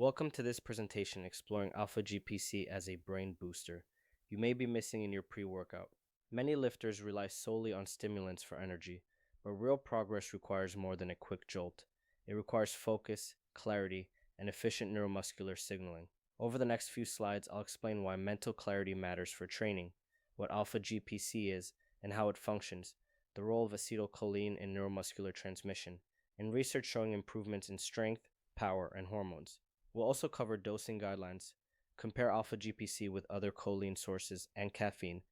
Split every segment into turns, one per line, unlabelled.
Welcome to this presentation exploring Alpha-GPC as a brain booster you may be missing in your pre-workout. Many lifters rely solely on stimulants for energy, but real progress requires more than a quick jolt. It requires focus, clarity, and efficient neuromuscular signaling. Over the next few slides, I'll explain why mental clarity matters for training, what Alpha-GPC is and how it functions, the role of acetylcholine in neuromuscular transmission, and research showing improvements in strength, power, and hormones. We'll also cover dosing guidelines, compare alpha-GPC with other choline sources and caffeine,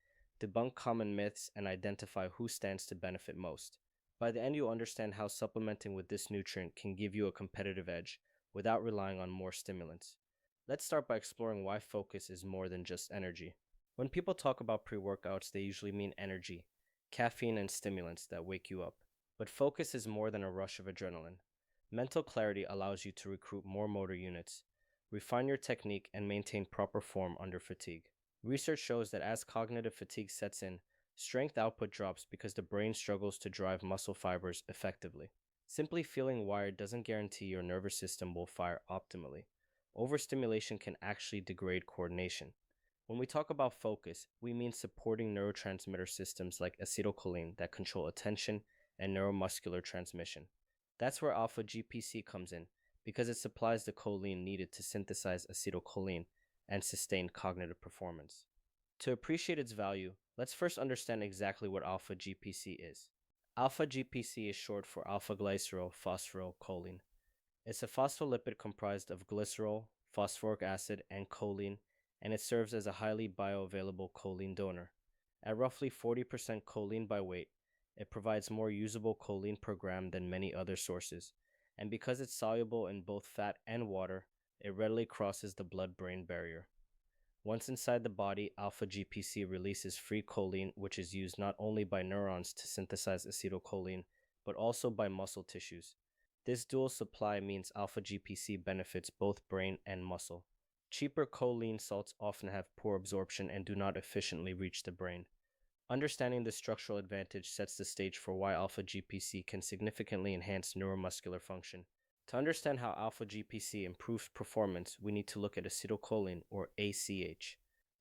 debunk common myths, and identify who stands to benefit most. By the end, you'll understand how supplementing with this nutrient can give you a competitive edge without relying on more stimulants. Let's start by exploring why focus is more than just energy. When people talk about pre-workouts, they usually mean energy, caffeine, and stimulants that wake you up. But focus is more than a rush of adrenaline. Mental clarity allows you to recruit more motor units, refine your technique, and maintain proper form under fatigue. Research shows that as cognitive fatigue sets in, strength output drops because the brain struggles to drive muscle fibers effectively. Simply feeling wired doesn't guarantee your nervous system will fire optimally. Overstimulation can actually degrade coordination. When we talk about focus, we mean supporting neurotransmitter systems like acetylcholine that control attention and neuromuscular transmission. That's where alpha-GPC comes in, because it supplies the choline needed to synthesize acetylcholine and sustain cognitive performance. To appreciate its value, let's first understand exactly what alpha-GPC is. Alpha-GPC is short for alpha-glycerol phosphorylcholine. It's a phospholipid comprised of glycerol, phosphoric acid, and choline, and it serves as a highly bioavailable choline donor. At roughly 40% choline by weight, it provides more usable choline per gram than many other sources, and because it's soluble in both fat and water, it readily crosses the blood-brain barrier. Once inside the body, alpha-GPC releases free choline, which is used not only by neurons to synthesize acetylcholine, but also by muscle tissues. This dual supply means alpha-GPC benefits both brain and muscle. Cheaper choline salts often have poor absorption and do not efficiently reach the brain. Understanding this structural advantage sets the stage for why alpha-GPC can significantly enhance neuromuscular function. To understand how alpha-GPC improves performance, we need to look at acetylcholine, or ACh.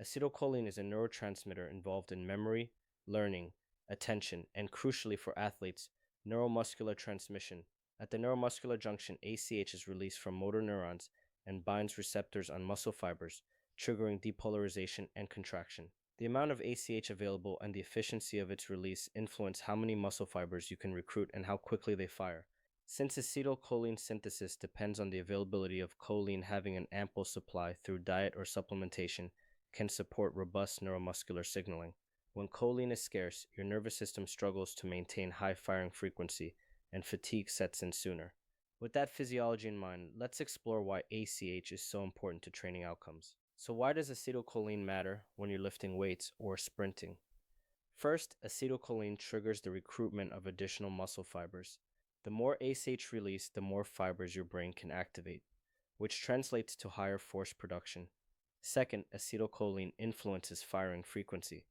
Acetylcholine is a neurotransmitter involved in memory, learning, attention, and crucially for athletes, neuromuscular transmission. At the neuromuscular junction, ACh is released from motor neurons and binds receptors on muscle fibers, triggering depolarization and contraction. The amount of ACh available and the efficiency of its release influence how many muscle fibers you can recruit and how quickly they fire. Since acetylcholine synthesis depends on the availability of choline, having an ample supply through diet or supplementation can support robust neuromuscular signaling. When choline is scarce, your nervous system struggles to maintain high firing frequency and fatigue sets in sooner. With that physiology in mind, let's explore why ACh is so important to training outcomes. So why does acetylcholine matter when you're lifting weights or sprinting? First, acetylcholine triggers the recruitment of additional muscle fibers. The more ACh released, the more fibers your brain can activate, which translates to higher force production. Second, acetylcholine influences firing frequency.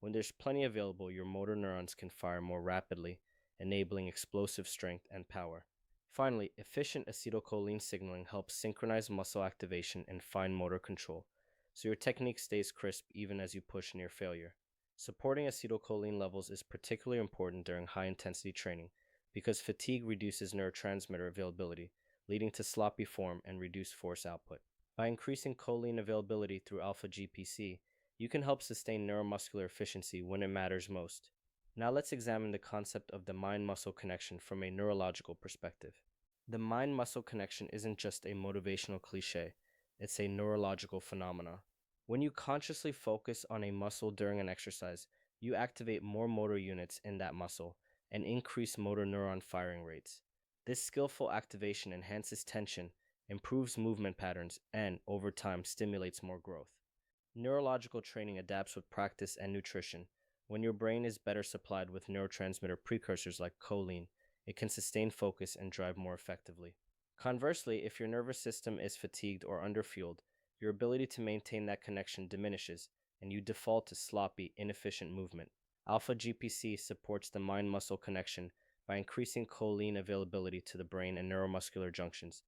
When there's plenty available, your motor neurons can fire more rapidly, enabling explosive strength and power. Finally, efficient acetylcholine signaling helps synchronize muscle activation and fine motor control, so your technique stays crisp even as you push near failure. Supporting acetylcholine levels is particularly important during high-intensity training because fatigue reduces neurotransmitter availability, leading to sloppy form and reduced force output. By increasing choline availability through alpha-GPC, you can help sustain neuromuscular efficiency when it matters most. Now let's examine the concept of the mind-muscle connection from a neurological perspective. The mind-muscle connection isn't just a motivational cliche, it's a neurological phenomenon. When you consciously focus on a muscle during an exercise, you activate more motor units in that muscle and increase motor neuron firing rates. This skillful activation enhances tension, improves movement patterns, and, over time, stimulates more growth. Neurological training adapts with practice and nutrition. When your brain is better supplied with neurotransmitter precursors like choline, it can sustain focus and drive more effectively. Conversely, if your nervous system is fatigued or underfueled, your ability to maintain that connection diminishes, and you default to sloppy, inefficient movement. Alpha-GPC supports the mind-muscle connection by increasing choline availability to the brain and neuromuscular junctions,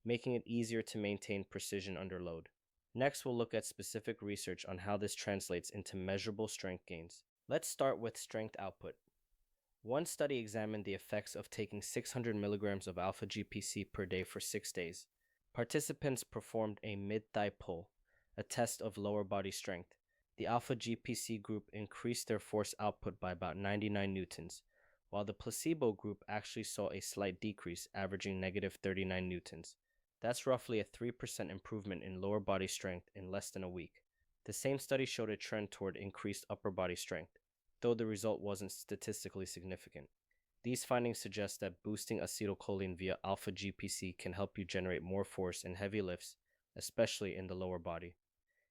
making it easier to maintain precision under load. Next, we'll look at specific research on how this translates into measurable strength gains. Let's start with strength output. One study examined the effects of taking 600 milligrams of alpha-GPC per day for 6 days. Participants performed a mid-thigh pull, a test of lower body strength. The alpha-GPC group increased their force output by about 99 newtons, while the placebo group actually saw a slight decrease, averaging negative 39 newtons. That's roughly a 3% improvement in lower body strength in less than a week. The same study showed a trend toward increased upper body strength, though the result wasn't statistically significant. These findings suggest that boosting acetylcholine via alpha-GPC can help you generate more force in heavy lifts, especially in the lower body.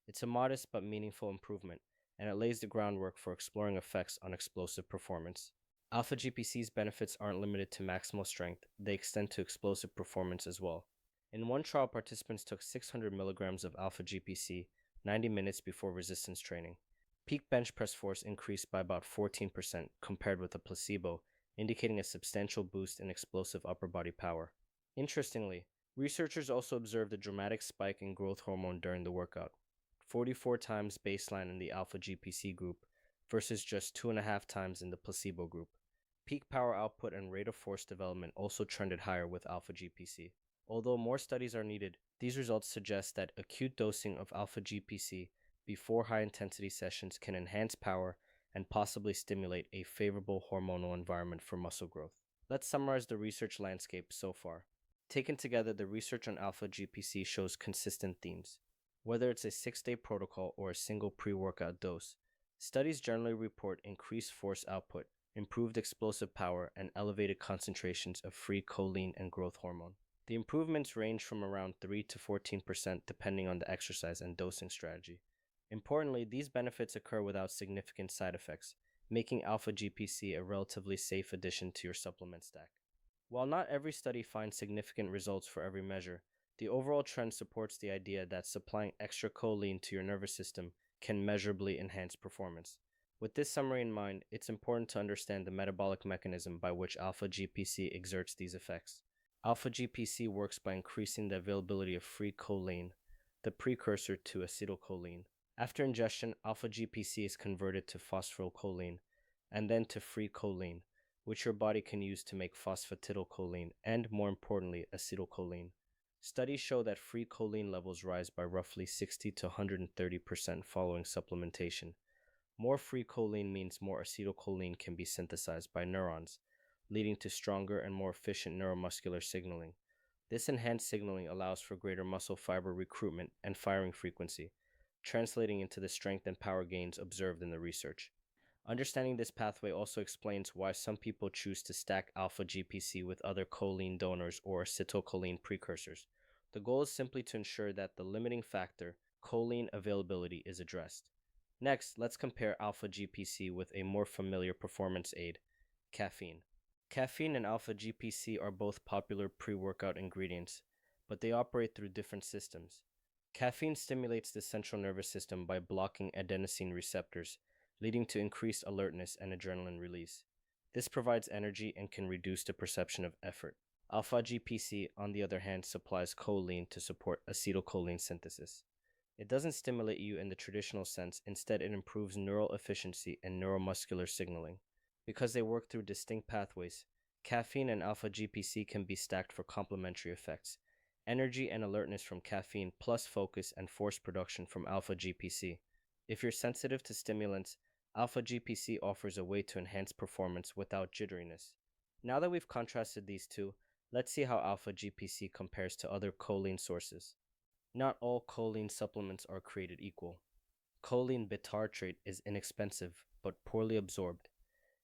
It's a modest but meaningful improvement, and it lays the groundwork for exploring effects on explosive performance. Alpha-GPC's benefits aren't limited to maximal strength, they extend to explosive performance as well. In one trial, participants took 600 milligrams of alpha-GPC 90 minutes before resistance training. Peak bench press force increased by about 14% compared with a placebo, indicating a substantial boost in explosive upper body power. Interestingly, researchers also observed a dramatic spike in growth hormone during the workout, 44 times baseline in the alpha-GPC group versus just 2.5 times in the placebo group. Peak power output and rate of force development also trended higher with alpha-GPC. Although more studies are needed, these results suggest that acute dosing of alpha-GPC before high-intensity sessions can enhance power and possibly stimulate a favorable hormonal environment for muscle growth. Let's summarize the research landscape so far. Taken together, the research on alpha-GPC shows consistent themes. Whether it's a 6-day protocol or a single pre-workout dose, studies generally report increased force output, improved explosive power, and elevated concentrations of free choline and growth hormone. The improvements range from around 3 to 14% depending on the exercise and dosing strategy. Importantly, these benefits occur without significant side effects, making alpha-GPC a relatively safe addition to your supplement stack. While not every study finds significant results for every measure, the overall trend supports the idea that supplying extra choline to your nervous system can measurably enhance performance. With this summary in mind, it's important to understand the metabolic mechanism by which alpha-GPC exerts these effects. Alpha-GPC works by increasing the availability of free choline, the precursor to acetylcholine. After ingestion, alpha-GPC is converted to phosphorylcholine and then to free choline, which your body can use to make phosphatidylcholine and, more importantly, acetylcholine. Studies show that free choline levels rise by roughly 60 to 130% following supplementation. More free choline means more acetylcholine can be synthesized by neurons, leading to stronger and more efficient neuromuscular signaling. This enhanced signaling allows for greater muscle fiber recruitment and firing frequency, translating into the strength and power gains observed in the research. Understanding this pathway also explains why some people choose to stack alpha-GPC with other choline donors or acetylcholine precursors. The goal is simply to ensure that the limiting factor, choline availability, is addressed. Next, let's compare alpha-GPC with a more familiar performance aid, caffeine. Caffeine and alpha-GPC are both popular pre-workout ingredients, but they operate through different systems. Caffeine stimulates the central nervous system by blocking adenosine receptors, leading to increased alertness and adrenaline release. This provides energy and can reduce the perception of effort. Alpha-GPC, on the other hand, supplies choline to support acetylcholine synthesis. It doesn't stimulate you in the traditional sense, instead it improves neural efficiency and neuromuscular signaling. Because they work through distinct pathways, caffeine and alpha-GPC can be stacked for complementary effects. Energy and alertness from caffeine plus focus and force production from alpha-GPC. If you're sensitive to stimulants, alpha-GPC offers a way to enhance performance without jitteriness. Now that we've contrasted these two, let's see how alpha-GPC compares to other choline sources. Not all choline supplements are created equal. Choline bitartrate is inexpensive but poorly absorbed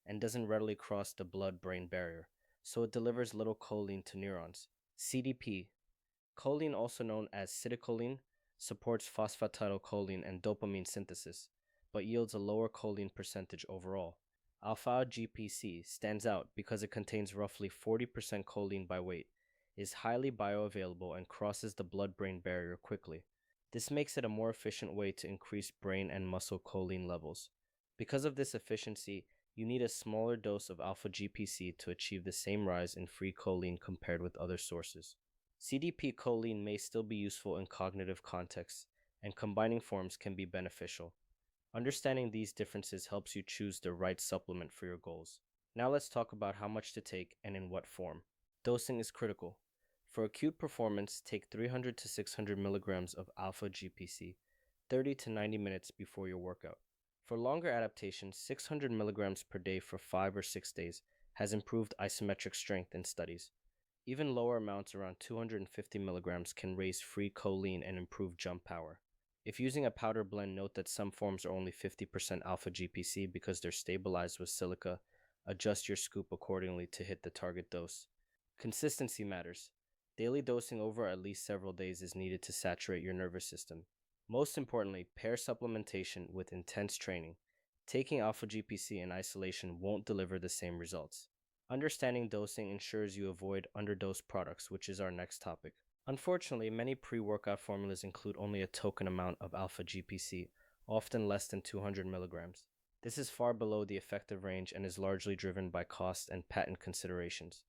and doesn't readily cross the blood-brain barrier, so it delivers little choline to neurons. CDP, choline also known as citicoline, supports phosphatidylcholine and dopamine synthesis, but yields a lower choline percentage overall. Alpha-GPC stands out because it contains roughly 40% choline by weight, is highly bioavailable, and crosses the blood-brain barrier quickly. This makes it a more efficient way to increase brain and muscle choline levels. Because of this efficiency, you need a smaller dose of alpha-GPC to achieve the same rise in free choline compared with other sources. CDP choline may still be useful in cognitive contexts, and combining forms can be beneficial. Understanding these differences helps you choose the right supplement for your goals. Now let's talk about how much to take and in what form. Dosing is critical. For acute performance, take 300 to 600 milligrams of alpha-GPC 30 to 90 minutes before your workout. For longer adaptation, 600 milligrams per day for 5 or 6 days has improved isometric strength in studies. Even lower amounts around 250 milligrams can raise free choline and improve jump power. If using a powder blend, note that some forms are only 50% alpha-GPC because they're stabilized with silica. Adjust your scoop accordingly to hit the target dose. Consistency matters. Daily dosing over at least several days is needed to saturate your nervous system. Most importantly, pair supplementation with intense training. Taking alpha-GPC in isolation won't deliver the same results. Understanding dosing ensures you avoid underdosed products, which is our next topic. Unfortunately, many pre-workout formulas include only a token amount of alpha-GPC, often less than 200 milligrams. This is far below the effective range and is largely driven by cost and patent considerations.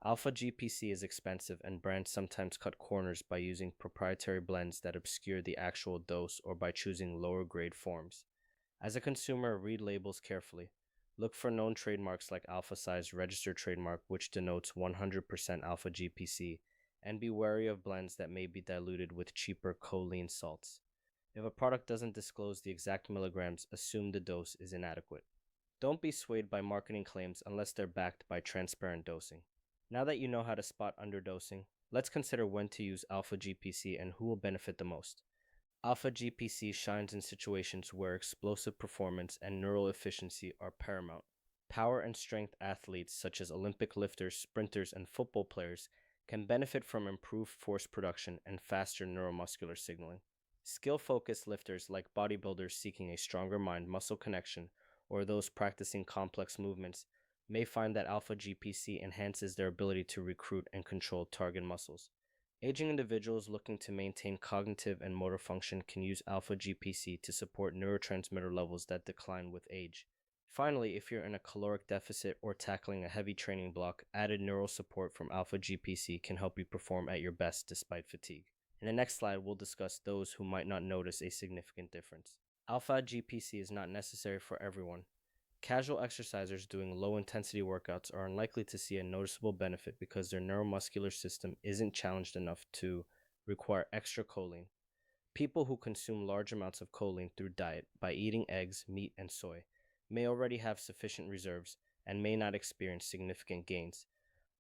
Alpha-GPC is expensive, and brands sometimes cut corners by using proprietary blends that obscure the actual dose or by choosing lower-grade forms. As a consumer, read labels carefully. Look for known trademarks like Alpha-Size registered trademark, which denotes 100% alpha-GPC, and be wary of blends that may be diluted with cheaper choline salts. If a product doesn't disclose the exact milligrams, assume the dose is inadequate. Don't be swayed by marketing claims unless they're backed by transparent dosing. Now that you know how to spot underdosing, let's consider when to use alpha-GPC and who will benefit the most. Alpha-GPC shines in situations where explosive performance and neural efficiency are paramount. Power and strength athletes such as Olympic lifters, sprinters, and football players can benefit from improved force production and faster neuromuscular signaling. Skill-focused lifters like bodybuilders seeking a stronger mind-muscle connection or those practicing complex movements may find that alpha-GPC enhances their ability to recruit and control target muscles. Aging individuals looking to maintain cognitive and motor function can use alpha-GPC to support neurotransmitter levels that decline with age. Finally, if you're in a caloric deficit or tackling a heavy training block, added neural support from alpha-GPC can help you perform at your best despite fatigue. In the next slide, we'll discuss those who might not notice a significant difference. Alpha-GPC is not necessary for everyone. Casual exercisers doing low-intensity workouts are unlikely to see a noticeable benefit because their neuromuscular system isn't challenged enough to require extra choline. People who consume large amounts of choline through diet by eating eggs, meat, and soy may already have sufficient reserves and may not experience significant gains.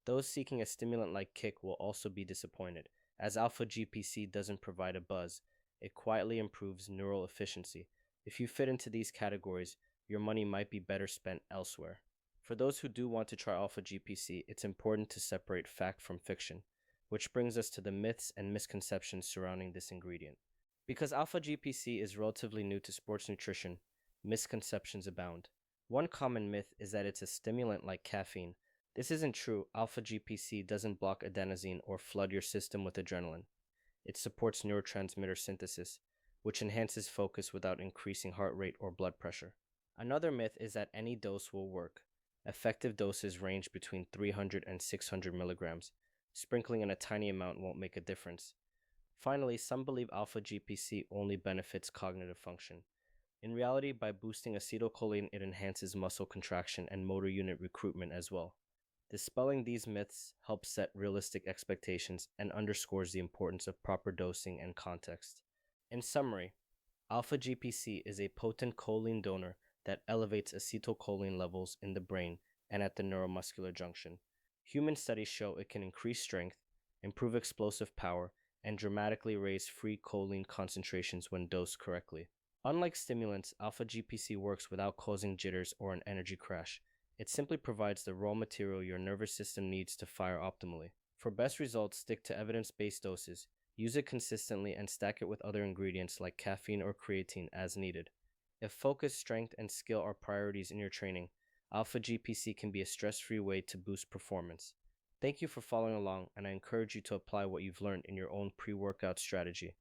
Those seeking a stimulant-like kick will also be disappointed, as alpha-GPC doesn't provide a buzz. It quietly improves neural efficiency. If you fit into these categories, your money might be better spent elsewhere. For those who do want to try alpha-GPC, it's important to separate fact from fiction, which brings us to the myths and misconceptions surrounding this ingredient. Because alpha-GPC is relatively new to sports nutrition, misconceptions abound. One common myth is that it's a stimulant like caffeine. This isn't true. Alpha-GPC doesn't block adenosine or flood your system with adrenaline. It supports neurotransmitter synthesis, which enhances focus without increasing heart rate or blood pressure. Another myth is that any dose will work. Effective doses range between 300 and 600 milligrams. Sprinkling in a tiny amount won't make a difference. Finally, some believe alpha-GPC only benefits cognitive function. In reality, by boosting acetylcholine, it enhances muscle contraction and motor unit recruitment as well. Dispelling these myths helps set realistic expectations and underscores the importance of proper dosing and context. In summary, alpha-GPC is a potent choline donor that elevates acetylcholine levels in the brain and at the neuromuscular junction. Human studies show it can increase strength, improve explosive power, and dramatically raise free choline concentrations when dosed correctly. Unlike stimulants, alpha-GPC works without causing jitters or an energy crash. It simply provides the raw material your nervous system needs to fire optimally. For best results, stick to evidence-based doses, use it consistently, and stack it with other ingredients like caffeine or creatine as needed. If focus, strength, and skill are priorities in your training, alpha-GPC can be a stress-free way to boost performance. Thank you for following along, and I encourage you to apply what you've learned in your own pre-workout strategy.